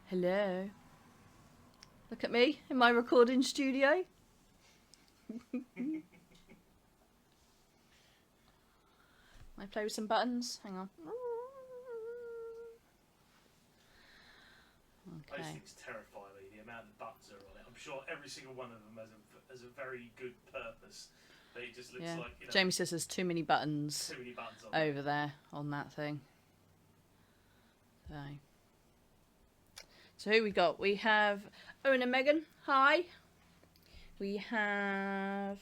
Hello. Look at me in my recording studio. I play with some buttons. Hang on. I just Okay. think it's terrifying the amount of buttons are on it. I'm sure every single one of them has a very good purpose, but it just looks like, you know, Jamie says there's too many buttons too many buttons on over there on that thing. So who we got? We have Owen and Megan. Hi. We have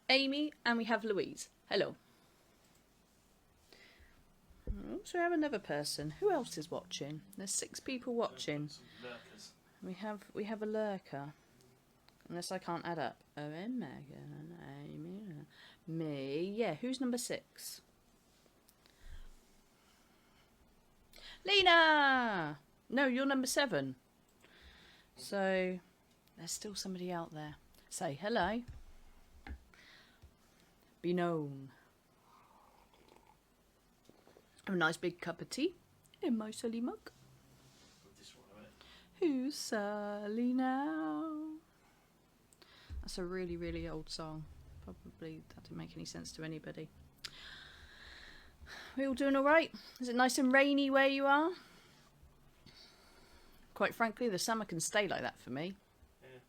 Amy and we have Louise. Hello. So we have another person. Who else is watching? There's 6 people watching. Some lurkers. We have a lurker. Unless I can't add up. Owen, Megan, Amy, me. Yeah, who's number 6? Lena! No, you're number 7. So, there's still somebody out there. Say hello. Be known. Have a nice big cup of tea in my silly mug. With this one, isn't it? Who's Sally now? That's a really, really old song. Probably that didn't make any sense to anybody. We all doing all right? Is it nice and rainy where you are? Quite frankly, the summer can stay like that for me. Yeah.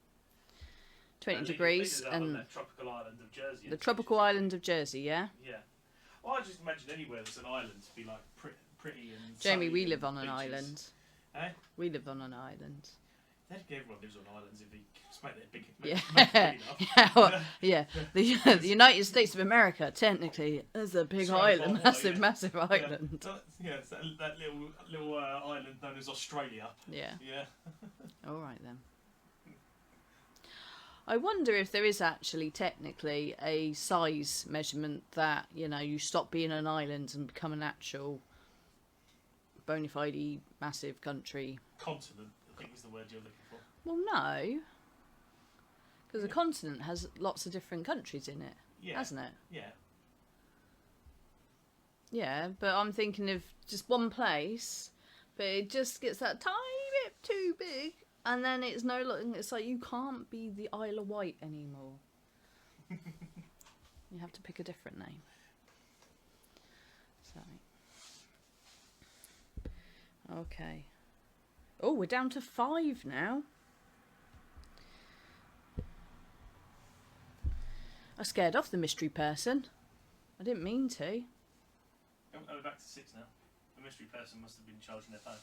20 degrees on and that tropical island of Jersey. the tropical island of Jersey, yeah? Yeah. Well, I just imagine anywhere that's an island to be like pretty and Jamie, sunny we and live on an beaches. island. Eh? We live on an island. I think everyone lives on islands if they just make it big, Yeah, make it big enough. yeah, well, yeah. The United States of America technically is a big It's around island, the corner, massive, yeah. massive island. Yeah, it's that little island known as Australia. Yeah. Yeah. All right then. I wonder if there is actually technically a size measurement that, you know, you stop being an island and become an actual bona fide massive country. Continent, I think is the word you're looking for. Well, no. Because a continent has lots of different countries in it, Yeah. hasn't it? Yeah. Yeah, but I'm thinking of just one place, but it just gets that tiny bit too big, and then it's no longer. It's like you can't be the Isle of Wight anymore. You have to pick a different name. So, okay. Oh, we're down to 5 now. I scared off the mystery person. I didn't mean to. Oh, we're back to 6 now. The mystery person must have been charging their phone.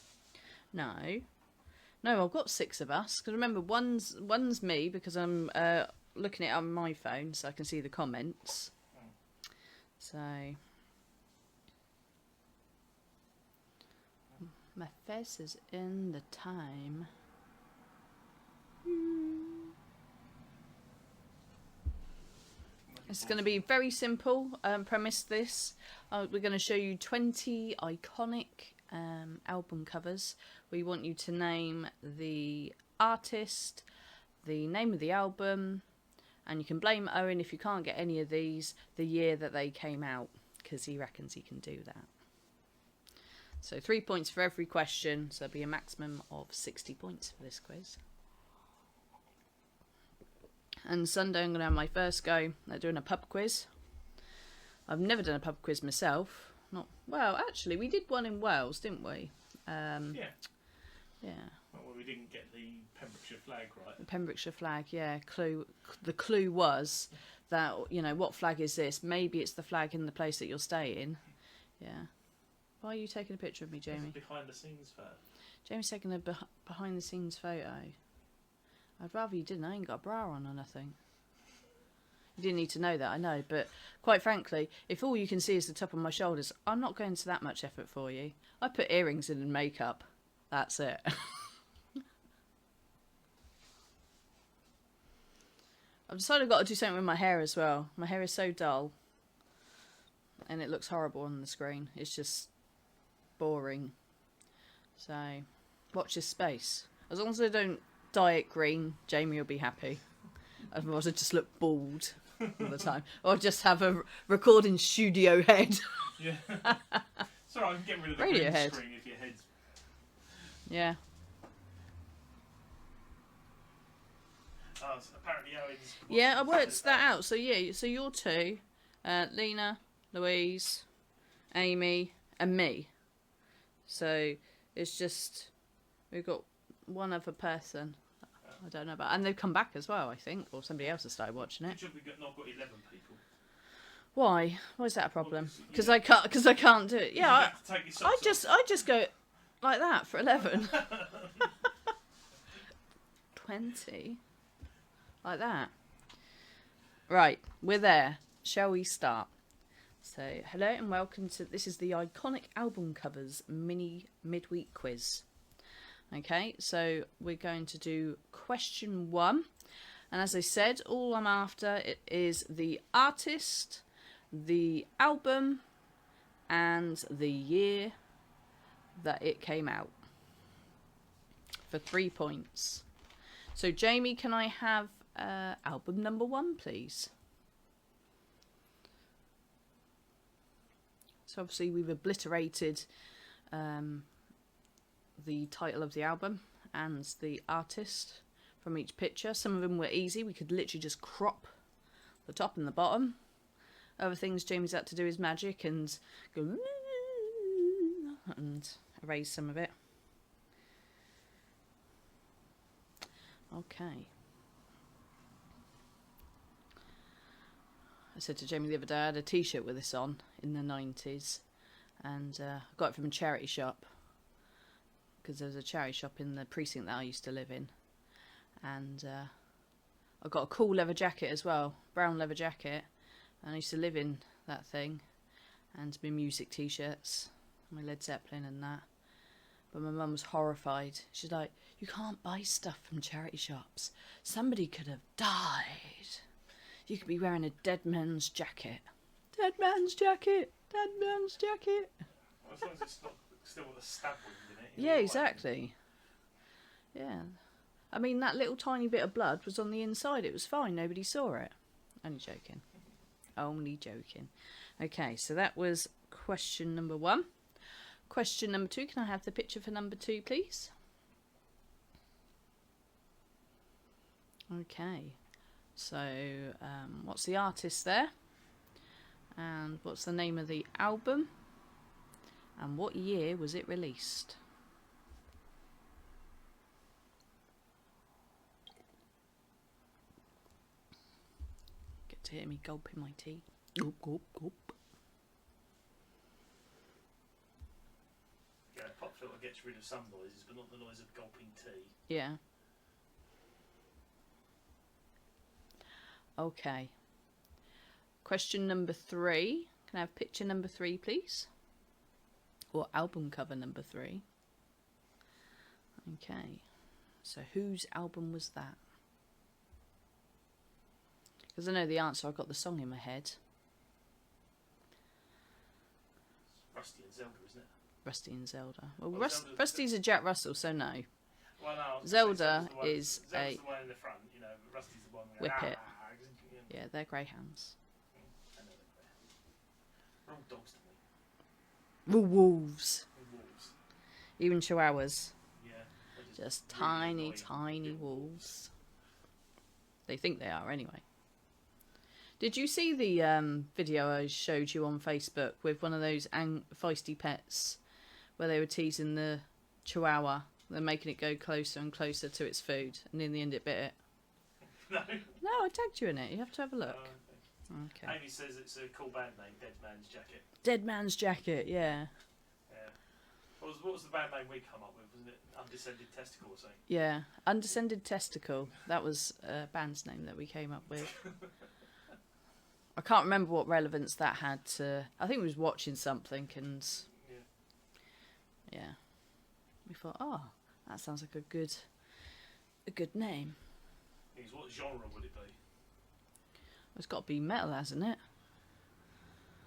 No, I've got 6 of us. Because remember, one's me because I'm looking at it on my phone so I can see the comments. So my face is in the time. It's going to be very simple premise this. We're going to show you 20 iconic album covers. We want you to name the artist, the name of the album, and you can blame Owen if you can't get any of these, the year that they came out, because he reckons he can do that. So 3 points for every question, so there'll be a maximum of 60 points for this quiz. And Sunday I'm going to have my first go at doing a pub quiz. I've never done a pub quiz myself. Well, actually, we did one in Wales, didn't we? Yeah. Yeah. Well, we didn't get the Pembrokeshire flag right. The Pembrokeshire flag, yeah. The clue was that, you know, what flag is this? Maybe it's the flag in the place that you're staying. Yeah. Why are you taking a picture of me, Jamie? Behind the scenes photo. Jamie's taking a behind the scenes photo. I'd rather you didn't. I ain't got a bra on or nothing. You didn't need to know that, I know. But quite frankly, if all you can see is the top of my shoulders, I'm not going to that much effort for you. I put earrings in and makeup. That's it. I've decided I've got to do something with my hair as well. My hair is so dull. And it looks horrible on the screen. It's just boring. So, watch this space. As long as I don't dye it green, Jamie will be happy. Otherwise I just look bald all the time. Or just have a recording studio head. Yeah. Sorry, I can get rid of the Radio green head. screen if your head's... Yeah. Oh, so apparently Owen's. Yeah, I worked that out. So yeah, so you're two, Lena, Louise, Amy, and me. So it's just we've got one other person. I don't know about, and they've come back as well, I think, or somebody else has started watching it. Good job we've not got 11 people. Why? Why is that a problem? Well, Because yeah. I can't do it. You Yeah, have to take your socks I just go like that for 11. 20. Like that. Right, we're there. Shall we start? So, hello and welcome to, this is the Iconic Album Covers mini midweek quiz. Okay, so we're going to do question 1. And as I said, all I'm after is the artist, the album, and the year that it came out. For 3 points. So, Jamie, can I have album number 1, please? So, obviously, we've obliterated the title of the album and the artist from each picture. Some of them were easy. We could literally just crop the top and the bottom. Other things Jamie's had to do his magic and go and erase some of it. Okay. I said to Jamie the other day I had a t-shirt with this on in the 90s and I got it from a charity shop because there was a charity shop in the precinct that I used to live in, and I got a cool leather jacket as well, brown leather jacket, and I used to live in that thing, and my music t-shirts, my Led Zeppelin and that. But my mum was horrified. She's like, you can't buy stuff from charity shops. Somebody could have died. You could be wearing a dead man's jacket. Dead man's jacket. Dead man's jacket. Well, as long as it's not still with a stab wound in it. Yeah, exactly. Yeah. I mean, that little tiny bit of blood was on the inside. It was fine. Nobody saw it. Only joking. Only joking. Okay, so that was question number 1. Question number 2. Can I have the picture for number 2, please? Okay. So, what's the artist there? And what's the name of the album? And what year was it released? Get to hear me gulping my tea. Gulp, gulp, gulp. Yeah, pop filter gets rid of some noises, but not the noise of gulping tea. Yeah. Okay. Question number 3. Can I have picture number 3, please? Or album cover number 3. Okay. So whose album was that? Because I know the answer, I've got the song in my head. Rusty and Zelda, isn't it? Rusty and Zelda. Well, Well, Rusty's a Jack Russell, so no. Well, no, I was Zelda gonna say is Zelda's a the one in the front, you know, but Rusty's the one with Whippet. yeah. Yeah, they're greyhounds. I know they're all dogs to me. Wolves. And wolves. Even chihuahuas. Yeah. they're Just really tiny, annoying tiny little wolves. They think they are anyway. Did you see the video I showed you on Facebook with one of those feisty pets where they were teasing the chihuahua? They're making it go closer and closer to its food, and in the end it bit it. No. No, I tagged you in it. You have to have a look. Oh, okay. Okay. Amy says it's a cool band name, Dead Man's Jacket. Dead Man's Jacket, yeah. Yeah. What was the band name we come up with? Wasn't it Undescended Testicle or something? Yeah. Undescended Testicle. That was a band's name that we came up with. I can't remember what relevance that had to... I think we was watching something and... Yeah. We thought, oh, that sounds like a good name. Because what genre would it be? It's got to be metal, hasn't it?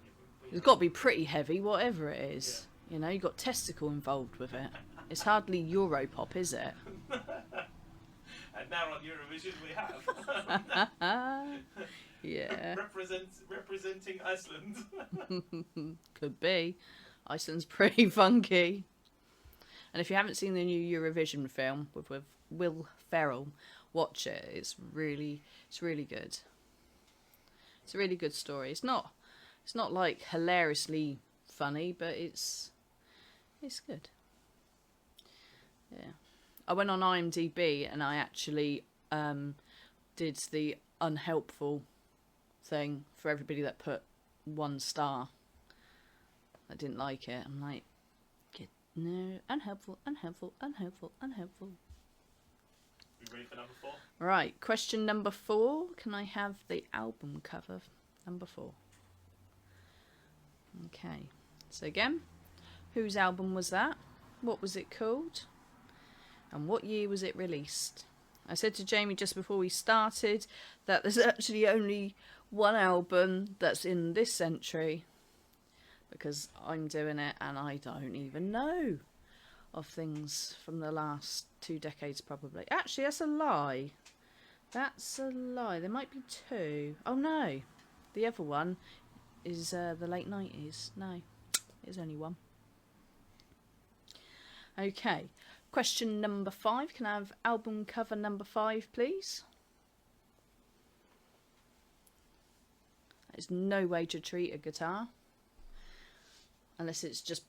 Yeah, It's got to be pretty heavy, whatever it is. Yeah. You know, you've got testicle involved with it. It's hardly Europop, is it? And now on Eurovision we have. Yeah. Representing Iceland. Could be. Iceland's pretty funky. And if you haven't seen the new Eurovision film with Will Ferrell, watch it. It's really good. It's a really good story. It's not like hilariously funny, but it's good. Yeah. I went on IMDb and I actually did the unhelpful thing for everybody that put 1 star. I didn't like it. I'm like, no, unhelpful. We ready for number 4? Right, question number 4. Can I have the album cover number 4? Okay. So again, whose album was that? What was it called? And what year was it released? I said to Jamie just before we started that there's actually only 1 album that's in this century, because I'm doing it and I don't even know of things from the last 2 decades probably. Actually, that's a lie. That's a lie. There might be 2. Oh no, the other one is the late 90s. No, there's only 1. Okay, question number 5. Can I have album cover number 5, please? There's no way to treat a guitar unless it's just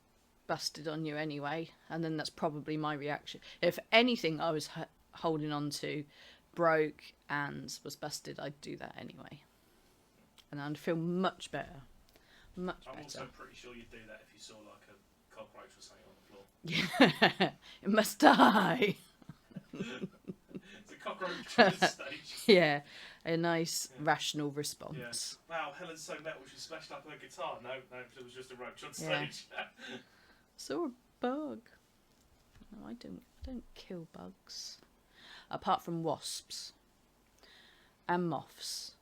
busted on you anyway, and then that's probably my reaction. If anything I was holding on to broke and was busted, I'd do that anyway, and I'd feel much better. I'm also pretty sure you'd do that if you saw like a cockroach or something on the floor. Yeah. It must die. It's a cockroach on the stage. Yeah, a nice rational response. Yeah. Wow, Helen's so metal she smashed up her guitar. No, it was just a roach on stage. Yeah. Saw a bug. No, I don't kill bugs. Apart from wasps. And moths.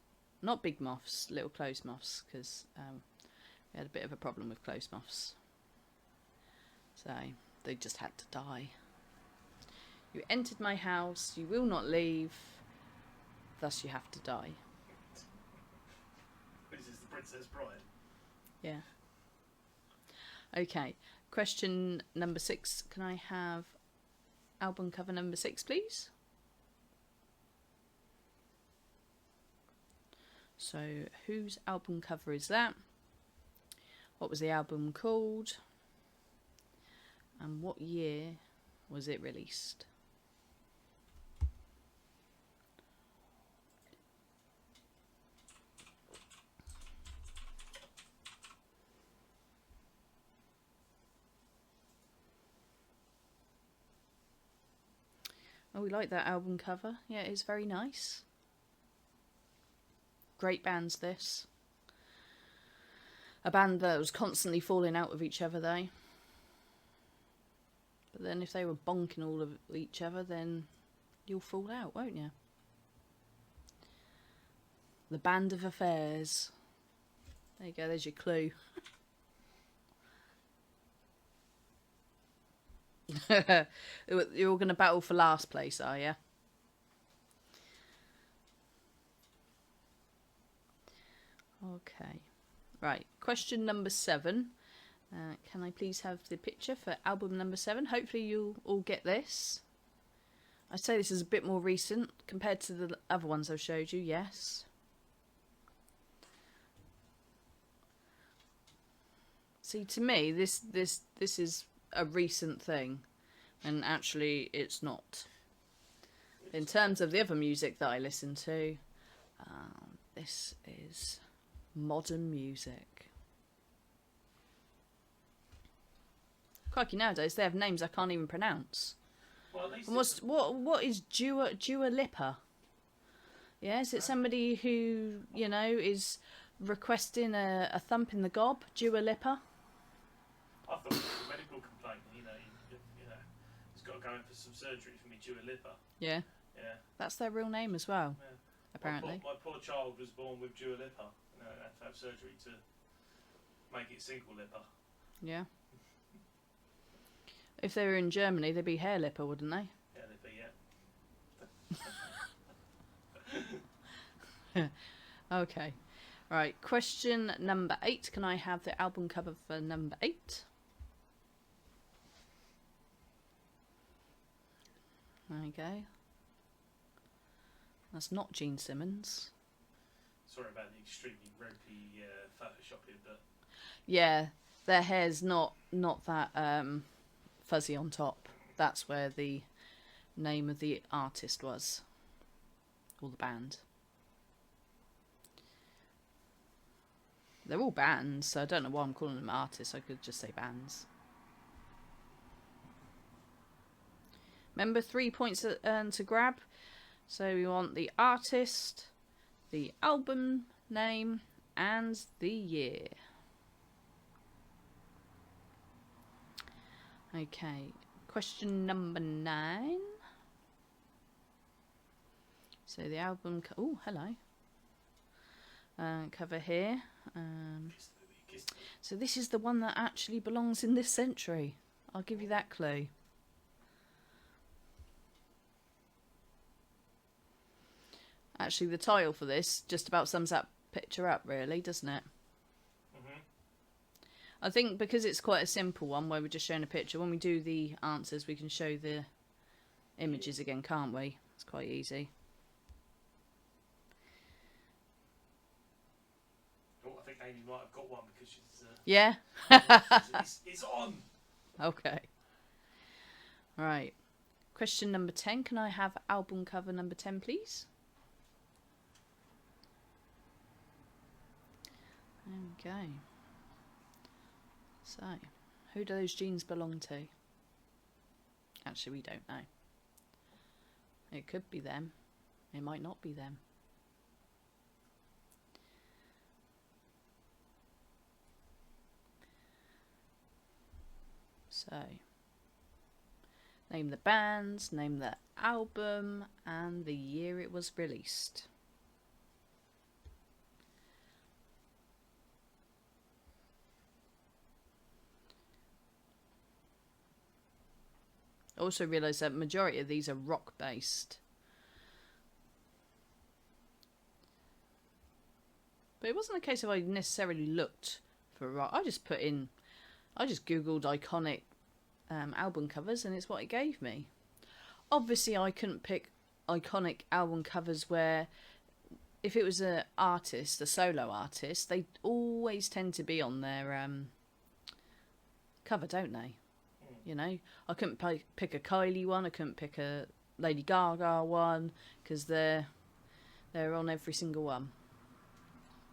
Not big moths, little clothes moths, because we had a bit of a problem with clothes moths. So they just had to die. You entered my house, you will not leave, thus you have to die. This is the Princess Bride. Yeah. Okay, question number 6. Can I have album cover number 6, please? So, whose album cover is that? What was the album called? And what year was it released? Oh, we like that album cover. Yeah, it is very nice. Great bands, this. A band that was constantly falling out of each other, though. But then if they were bonking all of each other, then you'll fall out, won't you? The Band of Affairs. There you go, there's your clue. You're all going to battle for last place, are you? Okay. Right, question number 7. Can I please have the picture for album number 7? Hopefully you'll all get this. I'd say this is a bit more recent compared to the other ones I've showed you, yes. See, to me, this is a recent thing, and actually it's not. In terms of the other music that I listen to, this is modern music. Crikey, nowadays they have names I can't even pronounce. Well, at least what is Dua Lipa? Yeah, is it somebody who, you know, is requesting a thump in the gob? Dua Lipa? I thought it was a medical complaint. You know, he's got to go in for some surgery for me, Dua Lipa. Yeah. Yeah. That's their real name as well. Yeah. Apparently. My poor child was born with Dua Lipa. I had to have surgery to make it single Lipa. Yeah. If they were in Germany, they'd be hair Lipa, wouldn't they? Yeah, they'd be, yeah. Okay. Right, question number 8. Can I have the album cover for number 8? There you go. That's not Gene Simmons. Sorry about the extremely ropey photoshopping, but Yeah, their hair's not that fuzzy on top. That's where the name of the artist was, or the band. They're all bands, so I don't know why I'm calling them artists. I could just say bands. Remember, 3 points to grab. So we want the artist, the album name, and the year. Okay, question number 9. So the album... Oh, hello. Cover here. So this is the one that actually belongs in this century. I'll give you that clue. Actually, the title for this just about sums that picture up, really, doesn't it? Mm-hmm. I think because it's quite a simple one where we're just showing a picture, when we do the answers, we can show the images again, can't we? It's quite easy. Oh, I think Amy might have got one because she's... Yeah? it's on! Okay. Right. Question number 10. Can I have album cover number 10, please? There we go. So, who do those jeans belong to? Actually, we don't know. It could be them. It might not be them. So, name the bands, name the album, and the year it was released. I also realise that majority of these are rock based. But it wasn't a case of I necessarily looked for rock. I just googled iconic album covers and it's what it gave me. Obviously I couldn't pick iconic album covers where if it was an artist, a solo artist, they always tend to be on their cover, don't they? You know, I couldn't pick a Kylie one, I couldn't pick a Lady Gaga one, because they're on every single one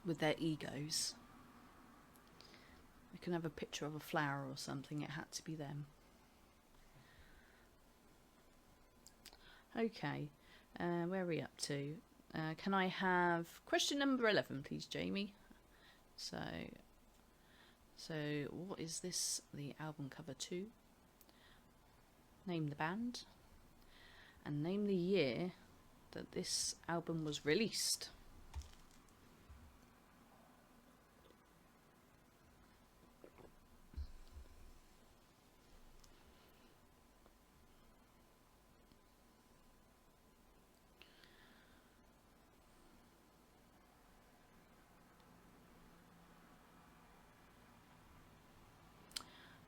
with their egos. I couldn't have a picture of a flower or something, it had to be them. Okay, where are we up to? Can I have question number 11, please, Jamie? So what is this, the album cover to? Name the band and name the year that this album was released.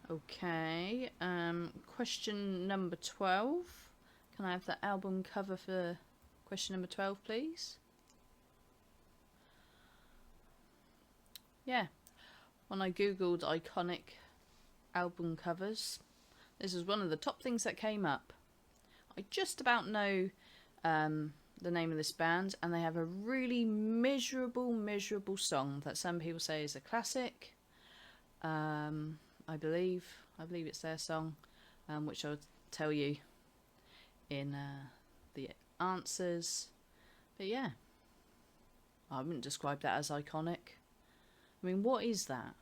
Okay, question number 12. Can I have the album cover for question number 12, please? Yeah, when I googled iconic album covers, this is one of the top things that came up. I just about know the name of this band, and they have a really miserable song that some people say is a classic. I believe it's their song, which I'll tell you in the answers. But yeah, I wouldn't describe that as iconic. I mean, what is that?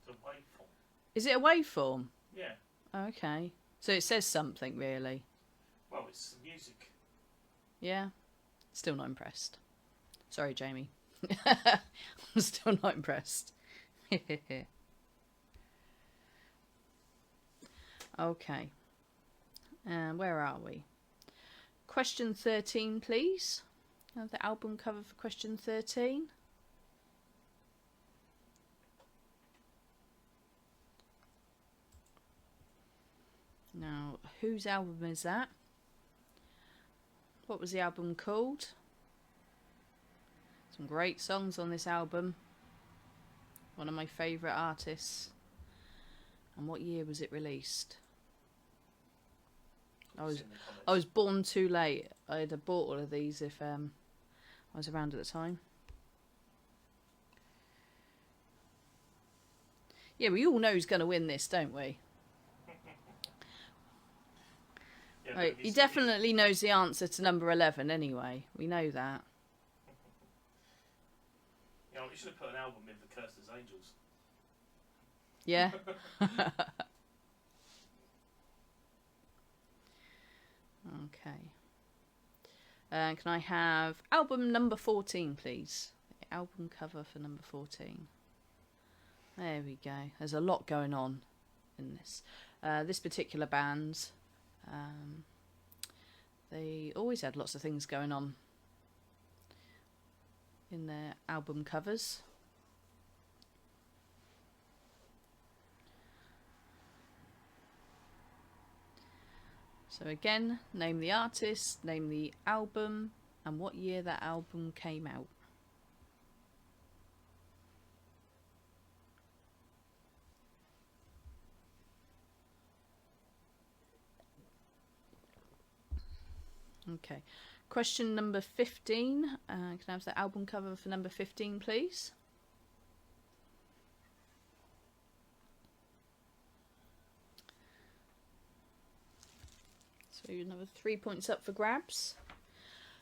It's a waveform. Is it a waveform? Yeah. Oh, okay. So it says something, really. Well, it's the music. Yeah. Still not impressed. Sorry, Jamie. I'm still not impressed. Okay. Where are we? Question 13, please. The album cover for question 13. Now, whose album is that? What was the album called? Some great songs on this album. One of my favourite artists. And what year was it released? I was born too late. I'd have bought all of these if I was around at the time. Yeah, we all know who's going to win this, don't we? Yeah, Right, he definitely knows the answer to number 11 anyway. We know that. You know, you should have put an album in for Cursed as Angels. Yeah. Okay. Can I have album number 14, please? The album cover for number 14. There we go. There's a lot going on in this. This particular band, they always had lots of things going on in their album covers. So again, name the artist, name the album, and what year that album came out. Okay. Question number 15. Can I have the album cover for number 15, please? So another 3 points up for grabs.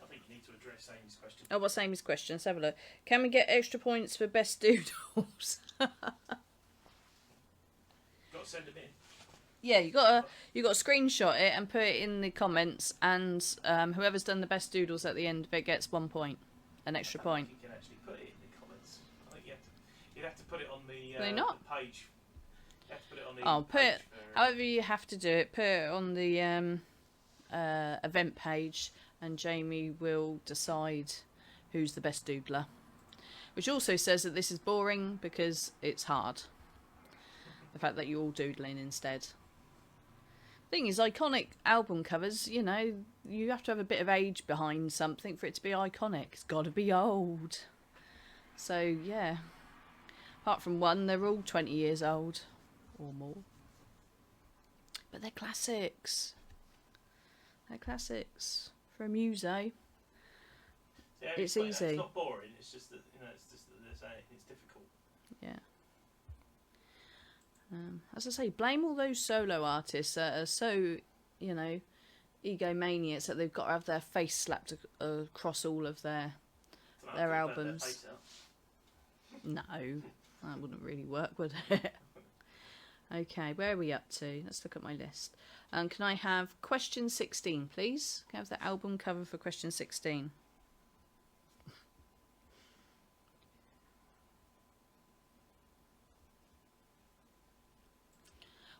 I think you need to address Amy's question. Oh, what's Amy's question? Let's have a look. Can we get extra points for best doodles? You've got to send them in. Yeah, you got to screenshot it and put it in the comments, and whoever's done the best doodles at the end of it gets 1 point, an extra point. You can actually put it in the comments. I think you'd have to put it on the, They not? the page. You have to put it on the Oh, put page it however you have to do it. Put it on the event page, and Jamie will decide who's the best doodler. Which also says that this is boring because it's hard. The fact that you're all doodling instead. Thing is, iconic album covers, you know, you have to have a bit of age behind something for it to be iconic. It's got to be old. So, yeah. Apart from one, they're all 20 years old or more. But they're classics. They're classics. For a muso, Yeah, it's quite- easy. It's not boring. It's just that it's just that it's difficult. Yeah. As I say, blame all those solo artists that are so, you know, egomaniacs that they've got to have their face slapped across all of their albums. No, that wouldn't really work, would it? Okay, where are we up to? Let's look at my list. Can I have question 16, please? Can I have the album cover for question 16?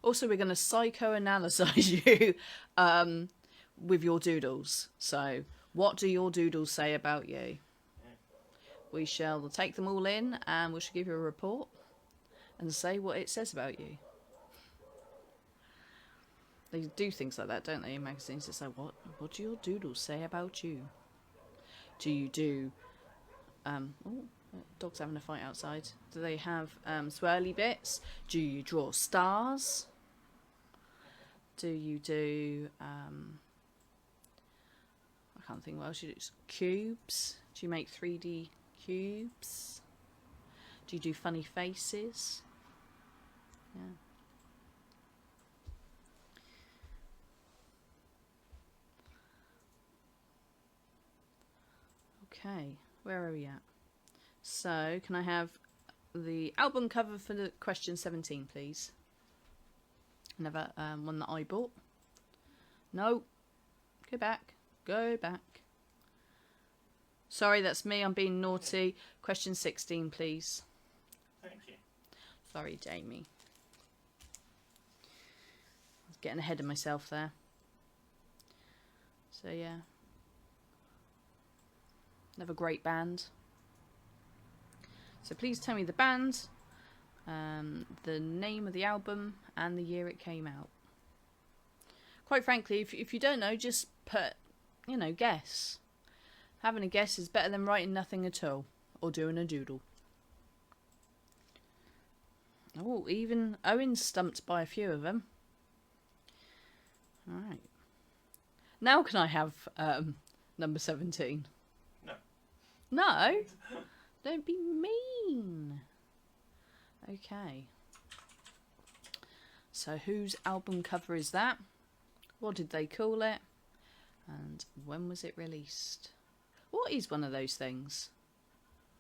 Also, we're going to psychoanalyze you with your doodles. So, what do your doodles say about you? We shall take them all in and we shall give you a report and say what it says about you. They do things like that, don't they, in magazines? It's like, what do your doodles say about you? Do you do... oh, dog's having a fight outside. Do they have swirly bits? Do you draw stars? Do you do... I can't think what else you do. Cubes? Do you make 3D cubes? Do you do funny faces? Yeah. Okay, where are we at? So, can I have the album cover for the question 17, please? Another one that I bought. No. Go back. Go back. Sorry, that's me. I'm being naughty. Question 16, please. Thank you. Sorry, Jamie. I was getting ahead of myself there. So, yeah. Another great band. So please tell me the band, the name of the album, and the year it came out. Quite frankly, if you don't know, just put you know, guess. Having a guess is better than writing nothing at all. Or doing a doodle. Oh, even Owen's stumped by a few of them. Alright. Now can I have number 17? No. No? Don't be mean. Okay. So whose album cover is that? What did they call it? And when was it released? What is one of those things?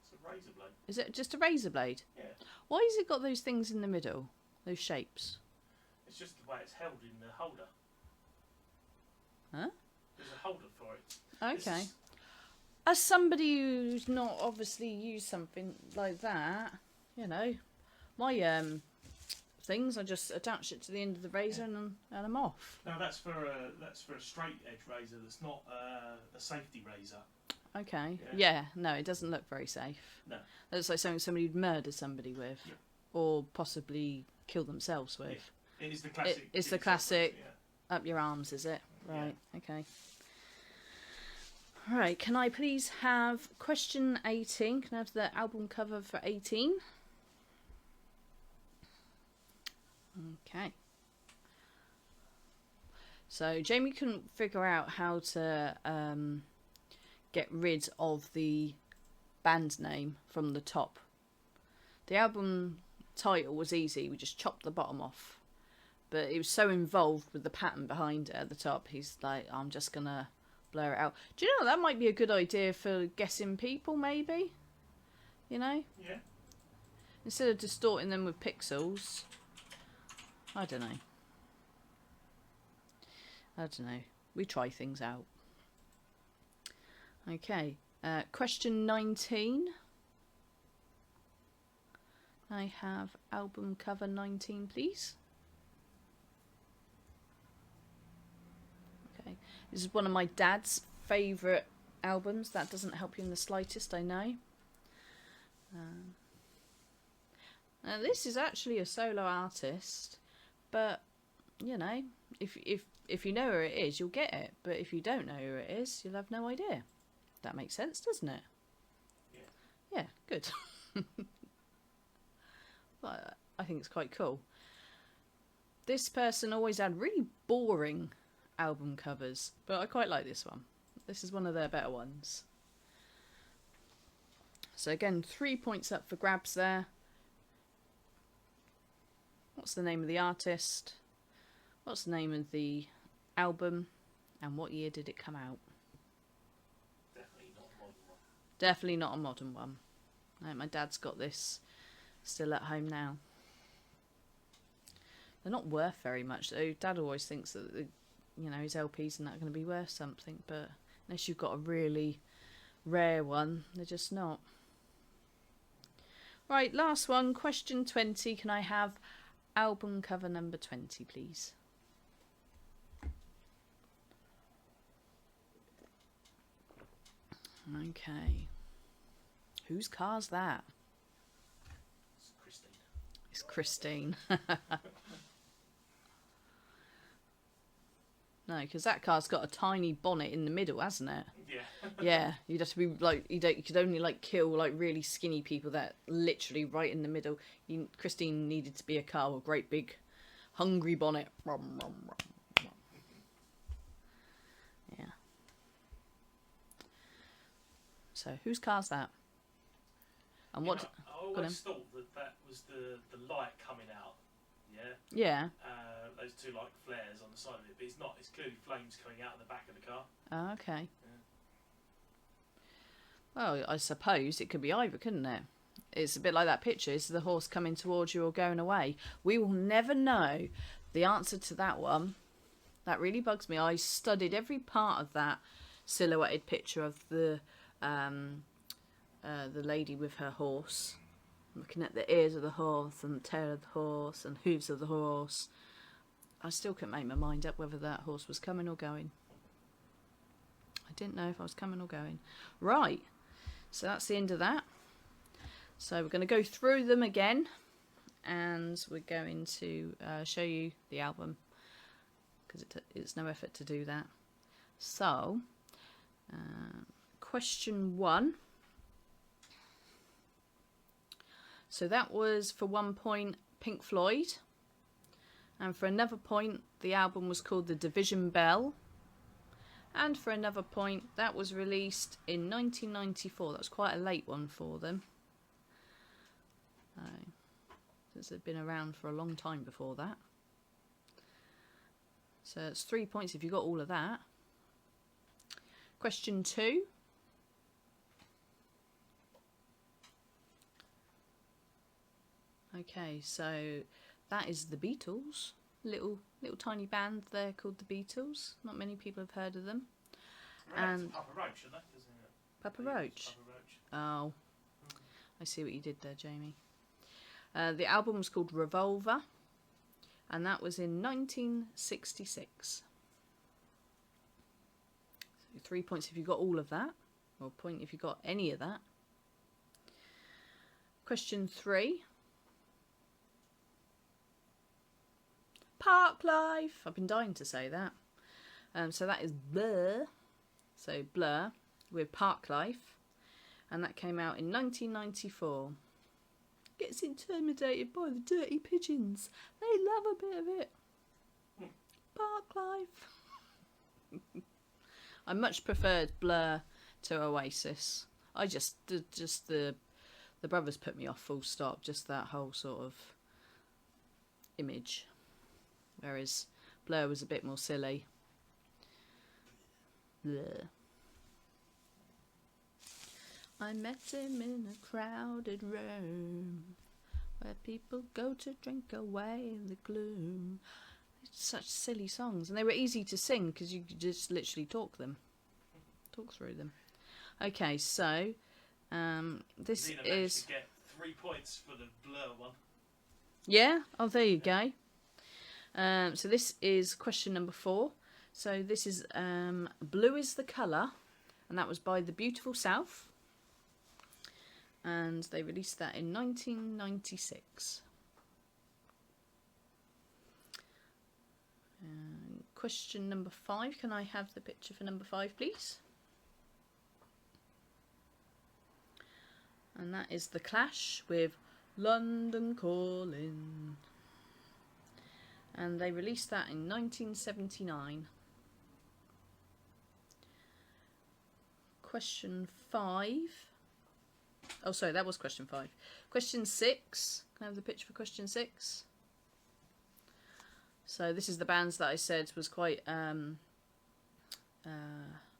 It's a razor blade. Is it just a razor blade? Yeah. Why has it got those things in the middle? Those shapes? It's just the way it's held in the holder. Huh? There's a holder for it. Okay. As somebody who's not obviously used something like that, you know, my things, I just attach it to the end of the razor and I'm off. No, that's for a straight edge razor. That's not a safety razor. Okay. Yeah. No, it doesn't look very safe. No. It looks like something somebody would murder somebody with, or possibly kill themselves with. Yeah. It is the classic. It's the classic. Up your arms, is it? Right. Yeah. Okay. Right, can I please have question 18? Can I have the album cover for 18? Okay. So Jamie couldn't figure out how to get rid of the band name from the top. The album title was easy, we just chopped the bottom off. But he was so involved with the pattern behind it at the top, he's like, I'm just going to blur it out. Do you know, that might be a good idea for guessing people, maybe? You know? Yeah. Instead of distorting them with pixels. I don't know. We try things out. Okay. Question 19. I have album cover 19, please. Okay. This is one of my dad's favourite albums. That doesn't help you in the slightest, I know. Now this is actually a solo artist, but you know, if you know who it is, you'll get it. But if you don't know who it is, you'll have no idea. That makes sense, doesn't it? Yeah. Yeah, good. But I think it's quite cool. This person always had really boring album covers, but I quite like this one. This is one of their better ones. So again, 3 points up for grabs there. What's the name of the artist? What's the name of the album? And what year did it come out? Definitely not a modern one. Definitely not a modern one. No, my dad's got this still at home now. They're not worth very much though. Dad always thinks that you know, his LPs are not going to be worth something, but unless you've got a really rare one, they're just not. Right, last one, question 20. Can I have album cover number 20, please? Okay. Whose car's that? It's Christine. It's Christine. No, because that car's got a tiny bonnet in the middle, hasn't it? Yeah. Yeah, you'd have to be like, you could only like kill like really skinny people that literally right in the middle. Christine needed to be a car with a great big hungry bonnet. Yeah. So whose car's that? And You what? know, I always thought that was the light coming out. Yeah. Yeah. Those two like flares on the side of it, but it's not. It's clearly flames coming out of the back of the car. Oh, okay. Yeah. Well, I suppose it could be either, couldn't it? It's a bit like that picture. Is the horse coming towards you or going away? We will never know the answer to that one. That really bugs me. I studied every part of that silhouetted picture of the lady with her horse. Looking at the ears of the horse and the tail of the horse and hooves of the horse. I still couldn't make my mind up whether that horse was coming or going. I didn't know if I was coming or going. Right, so that's the end of that. So we're going to go through them again, and we're going to show you the album, because it's no effort to do that. So, Question 1. So that was for 1 point Pink Floyd, and for another point the album was called The Division Bell, and for another point that was released in 1994. That was quite a late one for them, since they'd been around for a long time before that. So it's 3 points if you got all of that. Question 2. Okay, so that is the Beatles. Little tiny band there called the Beatles. Not many people have heard of them. And Papa Roach, isn't it? Papa Roach. Papa Roach. Oh, I see what you did there, Jamie. The album was called Revolver, and that was in 1966. So 3 points if you got all of that, or a point if you got any of that. Question 3. Park Life. I've been dying to say that. So that is Blur. So Blur with Park Life, and that came out in 1994. Gets intimidated by the dirty pigeons. They love a bit of it. Park Life. I much preferred Blur to Oasis. I just the brothers put me off, full stop. Just that whole sort of image. Whereas Blur was a bit more silly. Blur. I met him in a crowded room where people go to drink away the gloom. It's such silly songs, and they were easy to sing because you could just literally talk through them. Okay, so this Lena is to get 3 points for the Blur one. Yeah. Oh, there you go. So this is question number 4. So this is Blue is the Colour, and that was by The Beautiful South. And they released that in 1996. Question number 5. Can I have the picture for number 5, please? And that is The Clash with London Calling. And they released that in 1979. Question 5. Oh, sorry, that was question 5. Question 6. Can I have the picture for question 6? So this is the bands that I said was quite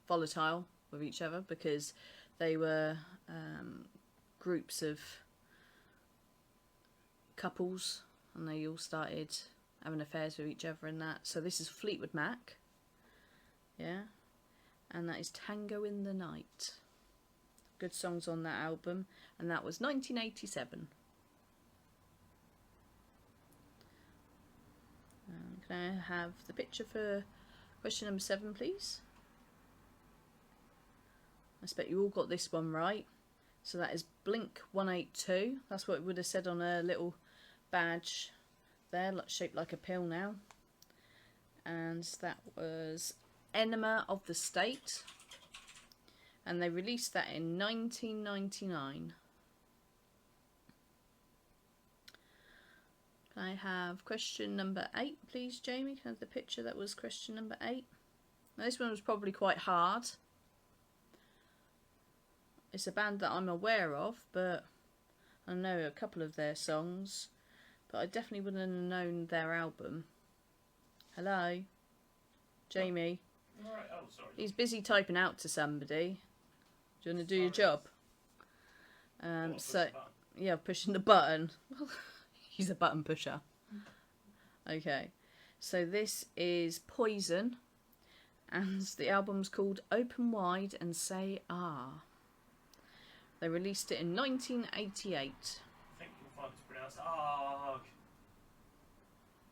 volatile with each other, because they were groups of couples, and they all started having affairs with each other and that. So this is Fleetwood Mac. Yeah. And that is Tango in the Night. Good songs on that album, and that was 1987. Can I have the picture for question number 7, please? I expect you all got this one right. So that is Blink 182. That's what it would have said on a little badge there, shaped like a pill now. And that was Enema of the State. And they released that in 1999. Can I have question number 8, please, Jamie? Can I have the picture that was question number 8? Now, this one was probably quite hard. It's a band that I'm aware of, but I know a couple of their songs, but I definitely wouldn't have known their album. Hello? Jamie? All right. Oh, sorry. He's busy typing out to somebody. Do you want to do your job? Yeah, pushing the button. He's a button pusher. Okay, so this is Poison, and the album's called Open Wide and Say Ah. They released it in 1988. I think you'll find it's pronounced ARG.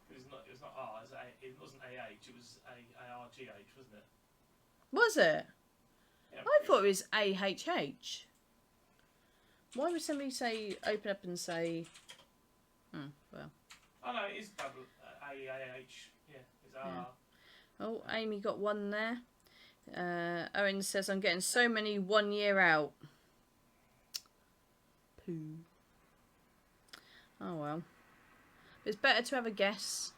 It was not R. It wasn't AH. It was ARGH, wasn't it? Was it? Yeah, I thought it was AHH. Why would somebody say open up and say? Well. Oh no, it is double AAH. Yeah, it's R. Yeah. Oh, Amy got one there. Owen says, I'm getting so many 1 year out. Poo. Oh well. It's better to have a guess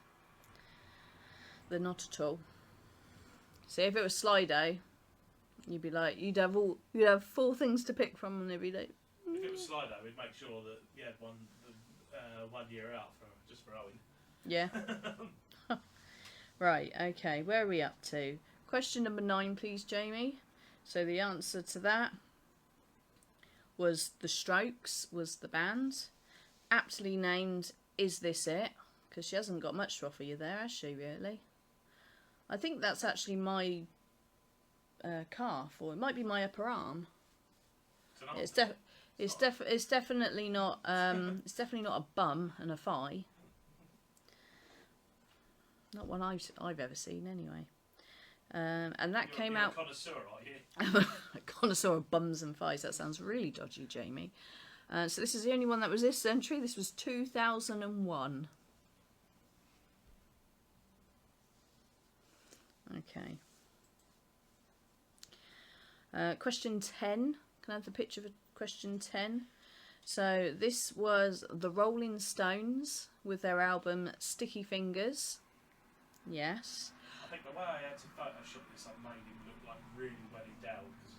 than not at all. See, if it was Slido, you'd be like, you'd have 4 things to pick from, and they'd be like. If it was Slido, we'd make sure that you had 1 year out just for Owen. Yeah. Right. Okay. Where are we up to? Question number 9, please, Jamie. So the answer to that was The Strokes was the band. Aptly named Is This It? Because she hasn't got much to offer you there, has she, really? I think that's actually my calf, or it might be my upper arm. It's definitely not it's definitely not a bum and a thigh. Not one I've ever seen, anyway. And that came out. You're a connoisseur, are you? A connoisseur of bums and thighs. That sounds really dodgy, Jamie. So this is the only one that was this century. This was 2001. Okay. Question 10. Can I have the picture for question 10? So this was the Rolling Stones with their album Sticky Fingers. Yes. I think the way I had to Photoshop this, I made him look like really well endowed because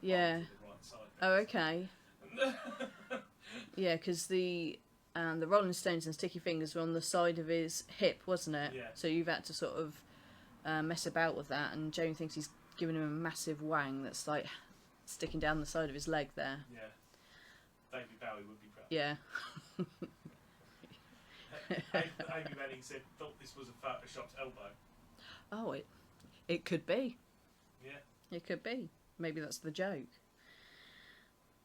the yeah. the right side. Oh, okay. Yeah, because the Rolling Stones and Sticky Fingers were on the side of his hip, wasn't it? Yeah. So you've had to sort of mess about with that, and Jamie thinks he's giving him a massive wang that's like sticking down the side of his leg there. Yeah. David Bowie would be proud. Yeah. Amy Manning thought this was a photoshopped elbow. Oh, it could be. Yeah. It could be. Maybe that's the joke.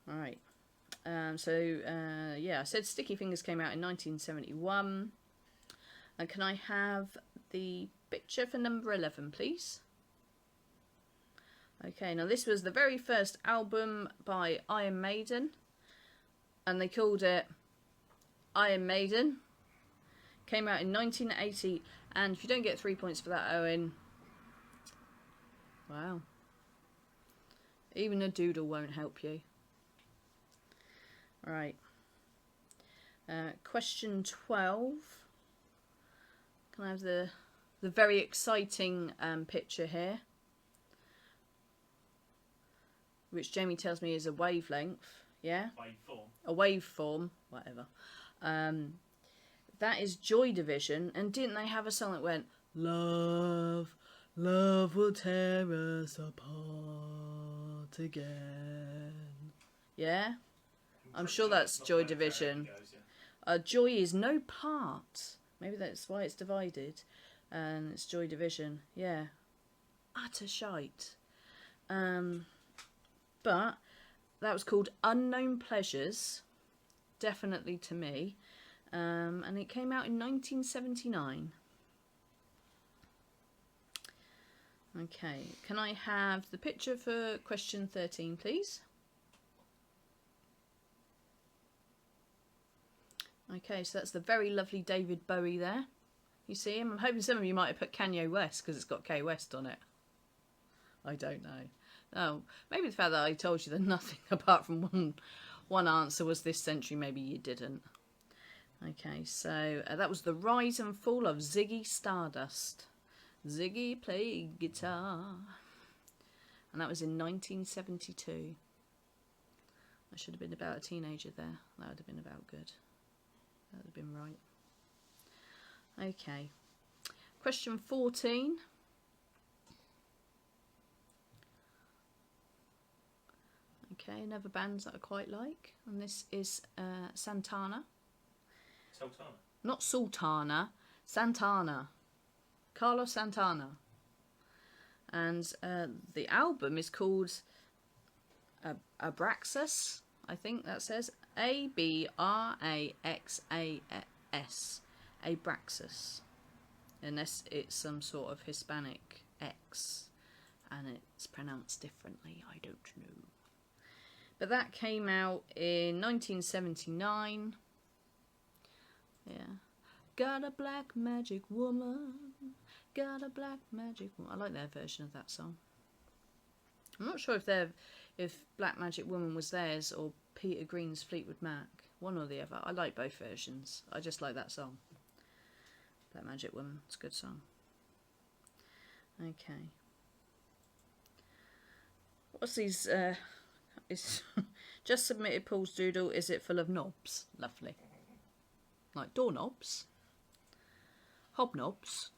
All right. Yeah, I said Sticky Fingers came out in 1971. And can I have the picture for number 11, please? Okay, now this was the very first album by Iron Maiden. And they called it Iron Maiden. Came out in 1980. And if you don't get 3 points for that, Owen... Wow. Even a doodle won't help you. Right. Question 12. Can I have the very exciting picture here? Which Jamie tells me is a wavelength. Yeah? Waveform. A waveform. Whatever. That is Joy Division. And didn't they have a song that went, Love, love will tear us apart again. Yeah? I'm sure that's Joy Division. Joy is no part. Maybe that's why it's divided. And it's Joy Division. Yeah. Utter shite. But that was called Unknown Pleasures. Definitely to me. And it came out in 1979. Okay. Can I have the picture for question 13, please? Okay, so that's the very lovely David Bowie there. You see him? I'm hoping some of you might have put Kanye West because it's got K West on it. I don't know. Oh, maybe the fact that I told you that nothing apart from one answer was this century, maybe you didn't. Okay, so that was the rise and fall of Ziggy Stardust. Ziggy played guitar. And that was in 1972. I should have been about a teenager there. That would have been about good. That would have been right. Okay. Question 14. Okay, another band that I quite like. And this is Santana. Sultana. Not Sultana. Santana. Carlos Santana. And the album is called Abraxas. I think that says Abraxas. Abraxas. Unless it's some sort of Hispanic X and it's pronounced differently, I don't know. But that came out in 1979. Yeah. Got a black magic woman. Got a black magic woman. I like their version of that song. I'm not sure if Black Magic Woman was theirs or Peter Green's Fleetwood Mac. One or the other. I like both versions. I just like that song. Black Magic Woman. It's a good song. Okay. What's these? It's just submitted Paul's doodle. Is it full of knobs? Lovely. Like doorknobs. Hobnobs.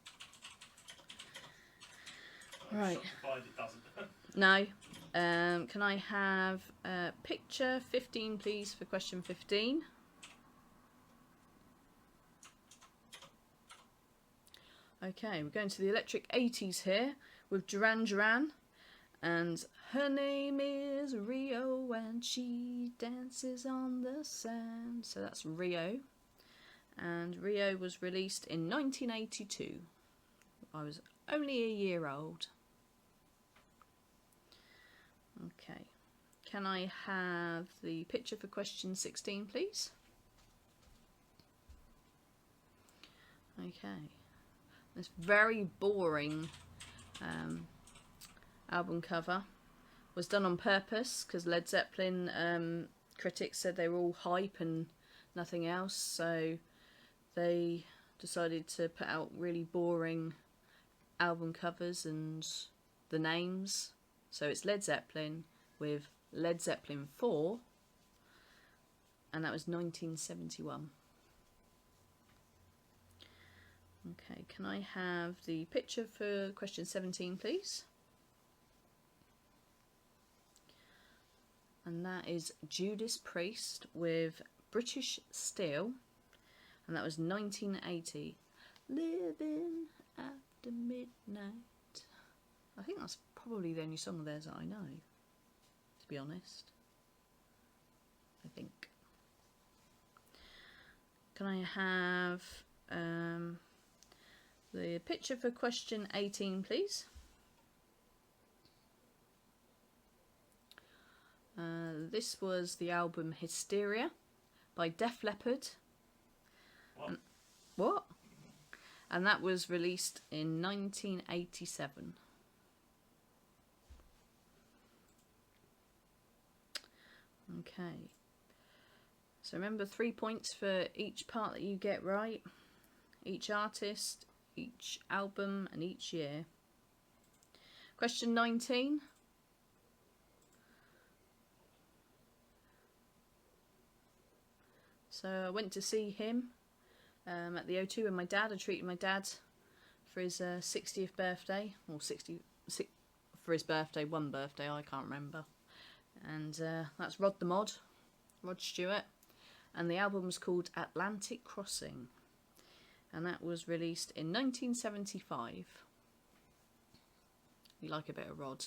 Right. It doesn't. No. Can I have picture 15, please, for question 15? Okay, we're going to the Electric 80s here with Duran Duran. And her name is Rio and she dances on the sand. So that's Rio. And Rio was released in 1982. I was only a year old. Okay, can I have the picture for question 16, please? Okay, this very boring album cover was done on purpose because Led Zeppelin critics said they were all hype and nothing else, so they decided to put out really boring album covers and the names. So it's Led Zeppelin with Led Zeppelin 4, and that was 1971. Okay, can I have the picture for question 17, please? And that is Judas Priest with British Steel, and that was 1980. Living after midnight. I think that's probably the only song of theirs that I know, to be honest. I think. Can I have the picture for question 18, please? This was the album Hysteria by Def Leppard. What? And that was released in 1987. Okay, so remember 3 points for each part that you get right, each artist, each album and each year. Question 19. So I went to see him at the O2 with my dad. I treated my dad for his 60th birthday, or 60 for his birthday, one birthday, I can't remember. And that's Rod the Mod, Rod Stewart, and the album was called Atlantic Crossing, and that was released in 1975. You like a bit of Rod?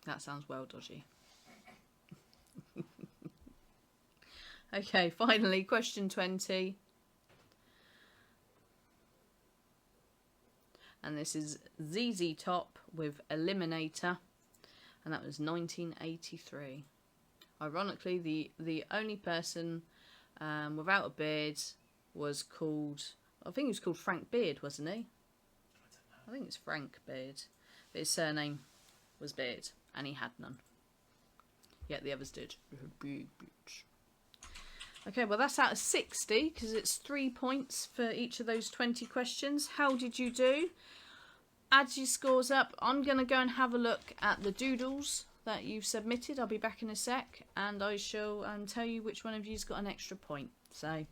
That sounds well dodgy. Okay, finally, question 20. And this is ZZ Top with Eliminator, and that was 1983. Ironically, the only person without a beard was called, I think he was called Frank Beard, wasn't he? I think it's Frank Beard, but his surname was Beard, and he had none. Yet the others did. Okay, well that's out of 60, because it's 3 points for each of those 20 questions. How did you do? Add your scores up. I'm going to go and have a look at the doodles that you've submitted. I'll be back in a sec, and I shall tell you which one of you's got an extra point. So,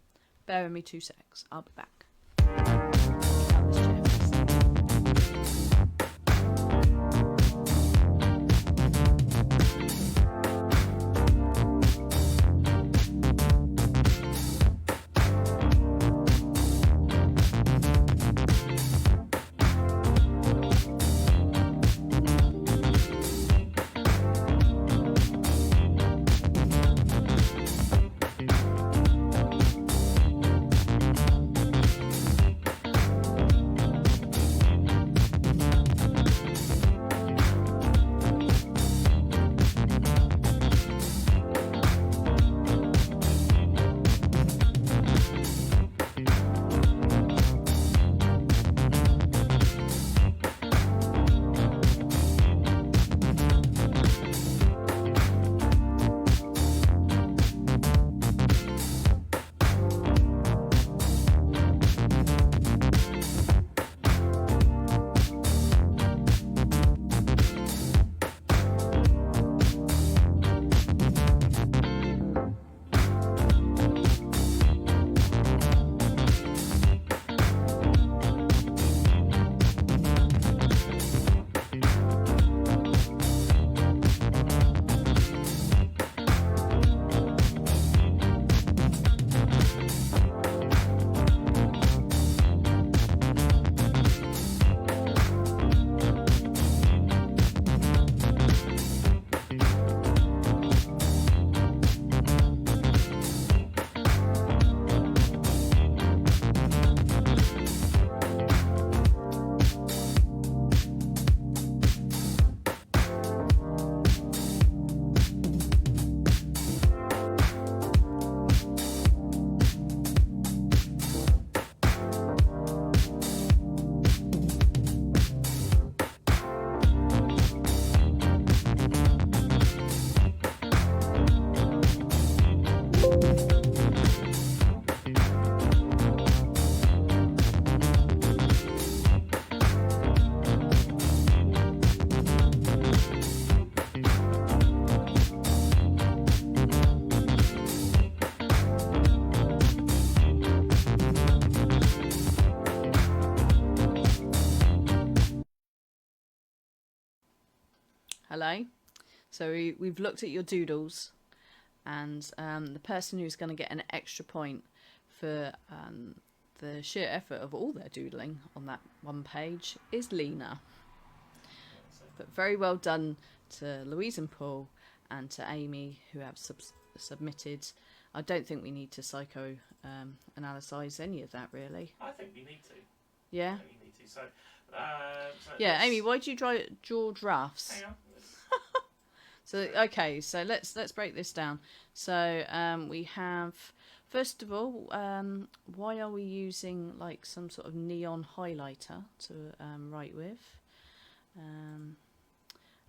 bear with me 2 secs. I'll be back. Hello. So we've looked at your doodles, and the person who's going to get an extra point for the sheer effort of all their doodling on that one page is Lena. But very well done to Louise and Paul and to Amy, who have submitted. I don't think we need to analyse any of that, really. I think we need to. Yeah? I think we need to. So yeah, Amy, why do you draw drafts? Hang on. So, okay, so let's break this down. So we have, first of all, why are we using like some sort of neon highlighter to write with?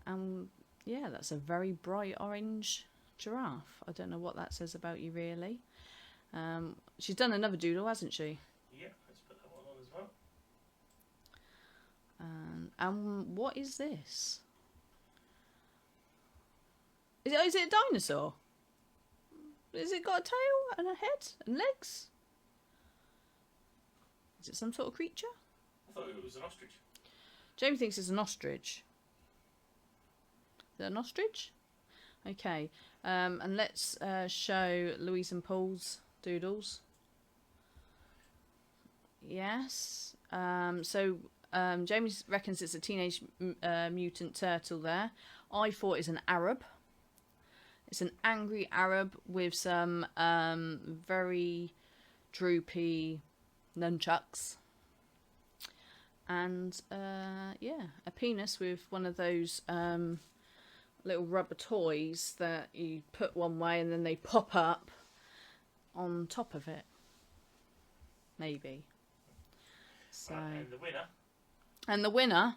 And yeah, that's a very bright orange giraffe. I don't know what that says about you, really. She's done another doodle, hasn't she? Yeah, let's put that one on as well. And what is this? Is it a dinosaur? Has it got a tail and a head and legs? Is it some sort of creature? I thought it was an ostrich. Jamie thinks it's an ostrich. Is it an ostrich? Okay. And let's show Louise and Paul's doodles. Yes. So Jamie reckons it's a teenage mutant turtle there. I thought it's an Arab. It's an angry Arab with some very droopy nunchucks. And, yeah, a penis with one of those little rubber toys that you put one way and then they pop up on top of it. Maybe. So. Right, and the winner. And the winner,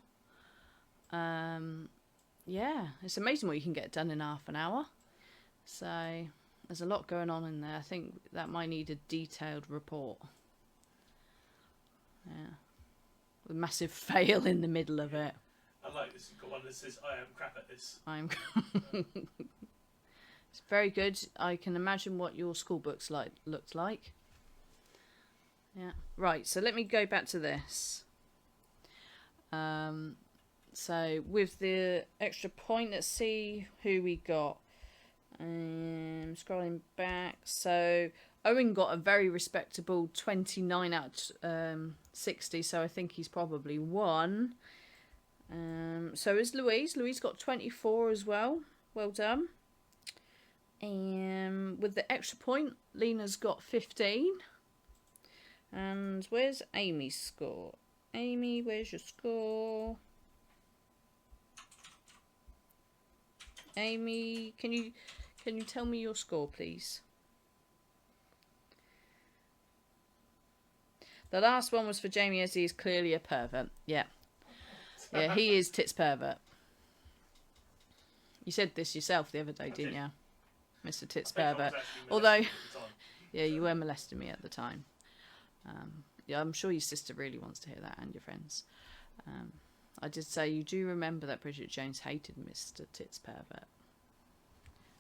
yeah, it's amazing what you can get done in half an hour. So there's a lot going on in there. I think that might need a detailed report. Yeah. With a massive fail in the middle of it. I like this. You've got one that says, I am crap at this. It's very good. I can imagine what your school books looked like. Yeah. Right, so let me go back to this. So with the extra point, let's see who we got. Scrolling back. So Owen got a very respectable 29 out of 60, so I think he's probably won. So is Louise. Louise got 24 as well. Well done. With the extra point, Lena's got 15. And where's Amy's score? Amy, where's your score? Amy, can you tell me your score, please? The last one was for Jamie, as he is clearly a pervert. Yeah. Yeah, he is tits pervert. You said this yourself the other day, didn't you? Mr. Tits pervert. Although, yeah, you were molesting me at the time. Yeah, I'm sure your sister really wants to hear that, and your friends. I did say, you do remember that Bridget Jones hated Mr. Tits pervert.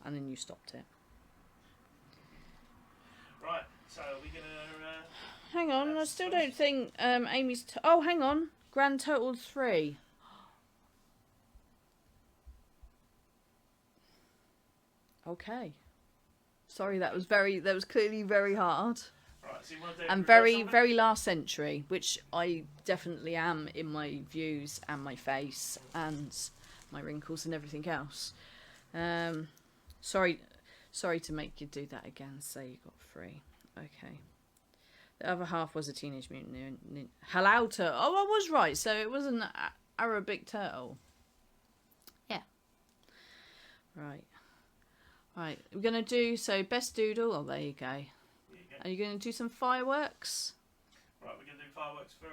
And then you stopped it. Right, so are we going to... hang on, I still don't think Amy's... oh, hang on. Grand total 3. Okay. Sorry, that was clearly very hard. Right, so you want to do And very last century, which I definitely am in my views and my face and my wrinkles and everything else. Sorry to make you do that again. Say you got 3. Okay. The other half was a Teenage Mutant Ninja. Halal turtle. Oh, I was right. So it was an Arabic turtle. Yeah. Right. Right. We're going to do, so best doodle. Oh, there you go. Are you going to do some fireworks? Right, we're going to do fireworks for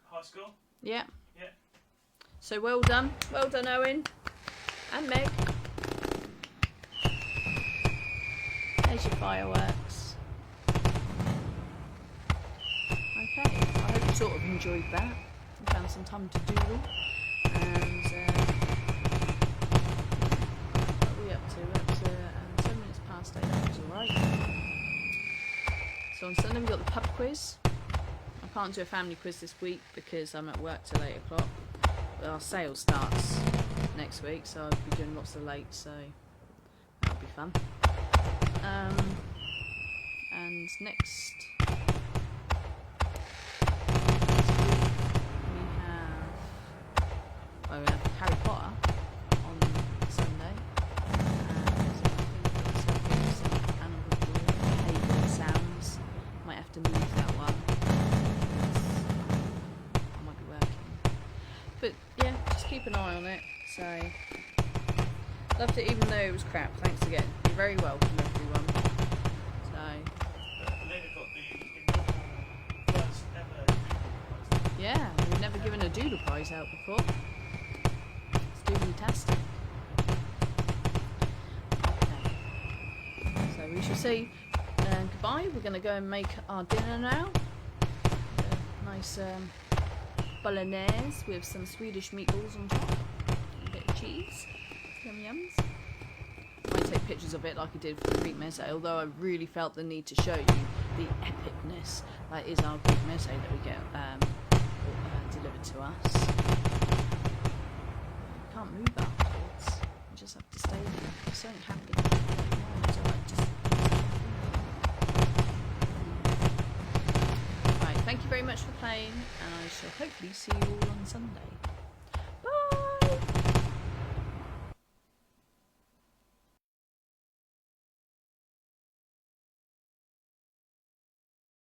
high school? Yeah. Yeah. So well done. Well done, Owen. And Meg. There's your fireworks. Okay. I hope you sort of enjoyed that. You found some time to doodle. And what are we up to? We're up to 10 minutes past 8. That was alright. So on Sunday we got the pub quiz. I can't do a family quiz this week because I'm at work till 8 o'clock. But our sale starts next week, so I'll be doing lots of late, so that'll be fun. And next we have Harry Potter on Sunday, and I think some Animal Sounds. Might have to move that one because I might be working. But yeah, just keep an eye on it. So loved it, even though it was crap. Thanks again. You're very welcome, everyone. So Lena got the inaugural first ever Doodle prize. yeah, we've never given a Doodle prize out before. Doodle-tastic. Okay. So we shall say goodbye. We're going to go and make our dinner now. A nice bolognese with some Swedish meatballs on top. And a bit of cheese. Yum yums. I might take pictures of it like I did for the Greek meze, although I really felt the need to show you the epicness that is our Greek meze that we get delivered to us. Can't move afterwards. You just have to stay there. There's something happening. So Right, thank you very much for playing, and I shall hopefully see you all on Sunday.